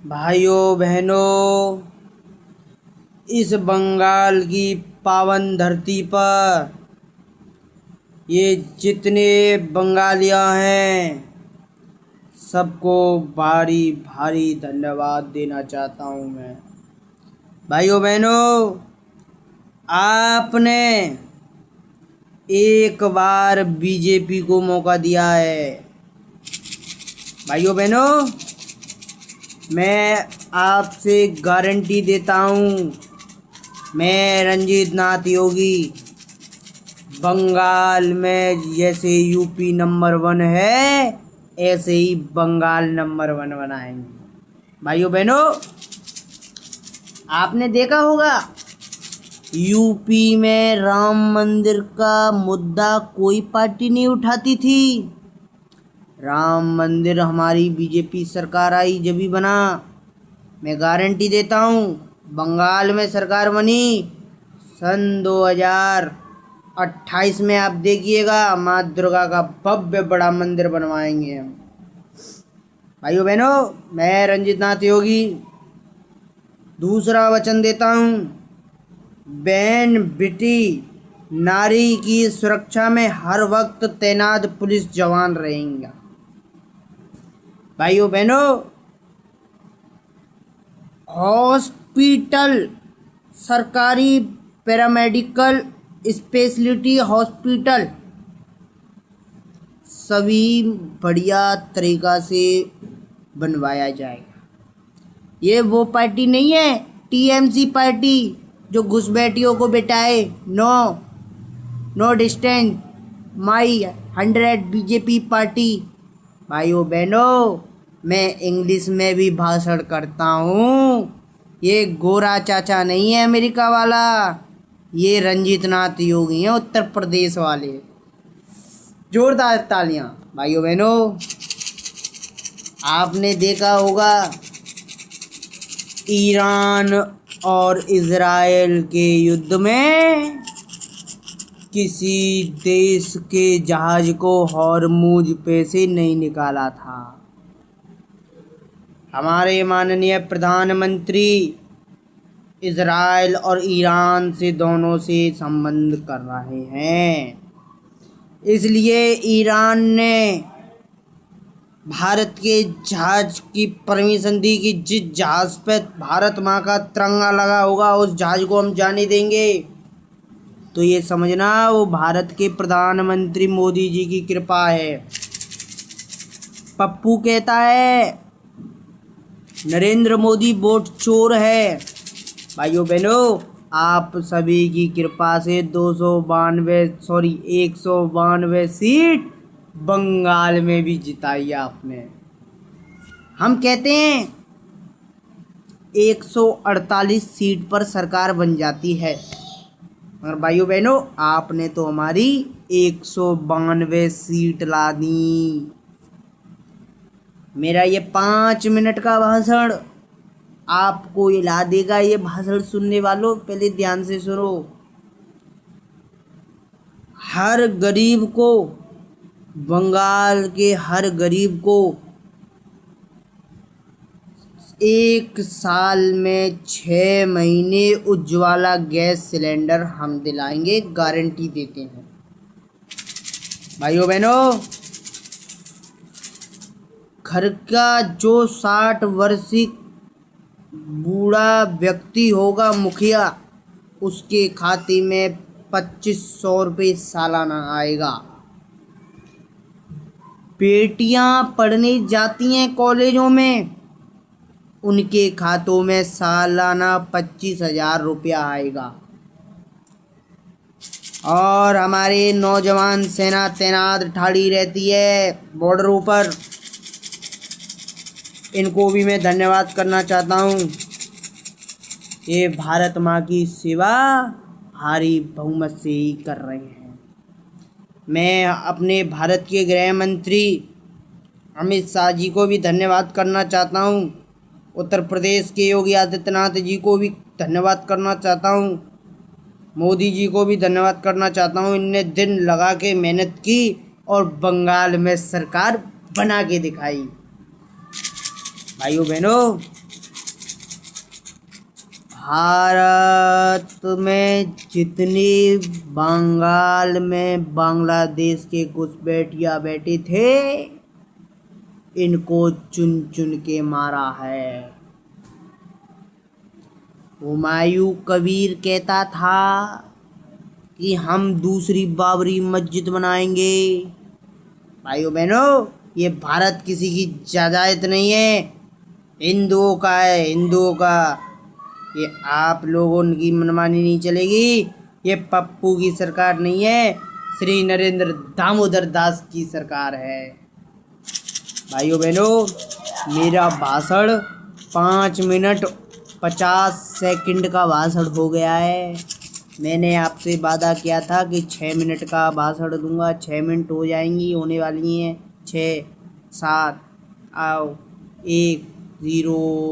भाइयों बहनों, इस बंगाल की पावन धरती पर ये जितने बंगालियां हैं सबको भारी भारी धन्यवाद देना चाहता हूँ मैं। भाइयों बहनों, आपने एक बार बीजेपी को मौका दिया है। भाइयों बहनों, मैं आपसे गारंटी देता हूँ, मैं रंजीत नाथ योगी बंगाल में जैसे यूपी नंबर 1 है ऐसे ही बंगाल नंबर 1 बनाएंगे। भाइयों बहनों, आपने देखा होगा यूपी में राम मंदिर का मुद्दा कोई पार्टी नहीं उठाती थी। राम मंदिर हमारी बीजेपी सरकार आई जब भी बना। मैं गारंटी देता हूँ, बंगाल में सरकार बनी सन 2028 में, आप देखिएगा माँ दुर्गा का भव्य बड़ा मंदिर बनवाएंगे हम। भाइयों बहनों, मैं रंजीत नाथ योगी दूसरा वचन देता हूँ, बहन बेटी नारी की सुरक्षा में हर वक्त तैनात पुलिस जवान रहेंगे। भाइयों बहनों, हॉस्पिटल, सरकारी पैरामेडिकल स्पेशलिटी हॉस्पिटल सभी बढ़िया तरीक़ा से बनवाया जाएगा। ये वो पार्टी नहीं है टीएमसी पार्टी जो घुसपैठियों को बिठाए। नो डिस्टेंस माई 100 बीजेपी पार्टी। भाइयों बहनों, मैं इंग्लिश में भी भाषण करता हूँ। ये गोरा चाचा नहीं है अमेरिका वाला, ये रंजीत नाथ योगी हैं उत्तर प्रदेश वाले। जोरदार तालियां। भाइयों बहनों, आपने देखा होगा ईरान और इजराइल के युद्ध में किसी देश के जहाज को हॉर्मुज पे से नहीं निकाला था। हमारे माननीय प्रधानमंत्री इजराइल और ईरान से दोनों से संबंध कर रहे हैं, इसलिए ईरान ने भारत के जहाज की परमिशन दी कि जिस जहाज पे भारत माँ का तिरंगा लगा होगा उस जहाज को हम जाने देंगे। तो ये समझना वो भारत के प्रधानमंत्री मोदी जी की कृपा है। पप्पू कहता है नरेंद्र मोदी वोट चोर है। भाइयों बहनों, आप सभी की कृपा से 192 सीट बंगाल में भी जिताई आपने। हम कहते हैं 148 सीट पर सरकार बन जाती है, मगर भाइयों बहनों आपने तो हमारी 192 सीट ला दी। मेरा ये 5 मिनट का भाषण आपको हिला देगा। ये भाषण सुनने वालों पहले ध्यान से सुनो। हर गरीब को, बंगाल के हर गरीब को 1 साल में 6 महीने उज्ज्वला गैस सिलेंडर हम दिलाएंगे, गारंटी देते हैं। भाइयों बहनों, घर का जो 60 वर्षीय बूढ़ा व्यक्ति होगा मुखिया, उसके खाते में 2500 रुपये सालाना आएगा। बेटियां पढ़ने जाती हैं कॉलेजों में, उनके खातों में सालाना 25,000 रुपया आएगा। और हमारे नौजवान सेना तैनात ठाड़ी रहती है बॉर्डरों पर, इनको भी मैं धन्यवाद करना चाहता हूँ। ये भारत माँ की सेवा भारी बहुमत से ही कर रहे हैं। मैं अपने भारत के गृह मंत्री अमित शाह जी को भी धन्यवाद करना चाहता हूँ। उत्तर प्रदेश के योगी आदित्यनाथ जी को भी धन्यवाद करना चाहता हूँ। मोदी जी को भी धन्यवाद करना चाहता हूँ। इनने दिन लगा के मेहनत की और बंगाल में सरकार बना के दिखाई। भाइयों बहनों, भारत में जितनी बंगाल में बांग्लादेश के घुसपैठिया बैठे थे, इनको चुन चुन के मारा है। हुमायूं कबीर कहता था कि हम दूसरी बाबरी मस्जिद बनाएंगे। भाइयों बहनों, ये भारत किसी की जायदाद नहीं है, हिंदुओं का है, हिंदुओं का। ये आप लोगों की मनमानी नहीं चलेगी। ये पप्पू की सरकार नहीं है, श्री नरेंद्र दामोदर दास की सरकार है। भाइयों बहनों, मेरा भाषण 5 मिनट 50 सेकंड का भाषण हो गया है। मैंने आपसे वादा किया था कि 6 मिनट का भाषण दूंगा। 6 मिनट हो जाएंगी, होने वाली हैं। 6 7 आओ 1 0